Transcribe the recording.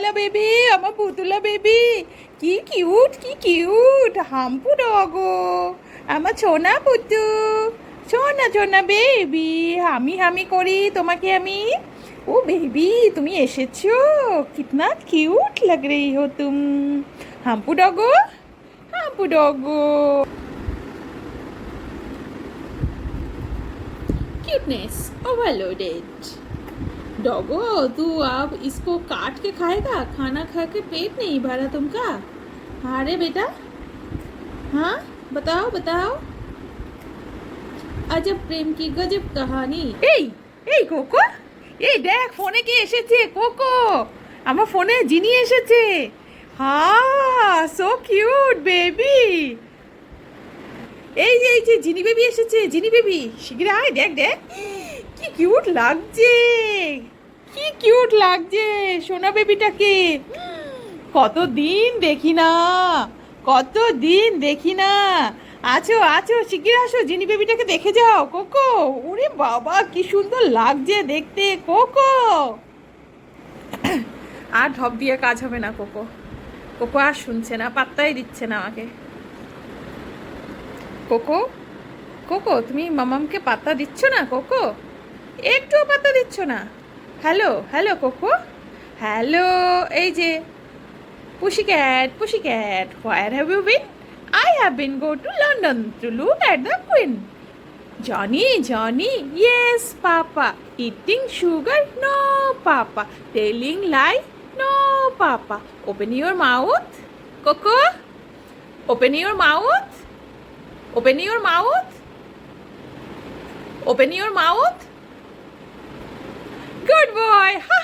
পুতুলওয়ালা baby, আমার পুতুলা baby, কি cute হাম্পু doggo, আমার ছোনা পুতু, ছোনা ছোনা বেবি, হামি হামি করি তোমাকে আমি। ও বেবি তুমি এসেছো, কিতনা কিউট লগ রही हो तुम, হাম্পু ডগো, হাম্পু ডগো। Cuteness overloaded. डॉगो तू अब इसको काट के खाएगा, खाना खा के पेट नहीं भरा तुमका? हाँ रे बेटा, हाँ बताओ बताओ। अजब प्रेम की गजब कहानी। এই এই কোকো, এই দেখ ফোনে কে এসেছে, কোকো আমার ফোনে জিনি এসেছে। হ্যাঁ সো কিউট বেবি। এই যে জিনি বেবি এসেছে, জিনি বেবি শিগগির আয়, দেখ দেখ কি কিউট লাগছে, কি কিউট লাগছে সোনা বেবিটাকে। কতদিন দেখি না, কতদিন দেখি না। আছো আছো শিগগির আসো, জিনি বেবিটাকে দেখে যাও কোকো। ওরে বাবা কি সুন্দর লাগছে দেখতে কোকো। আর ঢপ দিয়ে কাজ হবে না কোকো, কোকো আর শুনছে না, পাত্তাই দিচ্ছে না আমাকে। কোকো কোকো তুমি মামামকে পাত্তা দিচ্ছ না কোকো, একটুও পাত্তা দিচ্ছ না। Hello hello Coco, hello. এই যে pussy cat, where have you been? I have been go to London to look at the Queen. Johnny, yes, Papa. Eating sugar? No, Papa. Telling lie? No, Papa. Open your mouth, Coco. Open your mouth. Open your mouth. Open your mouth. Good boy. Ha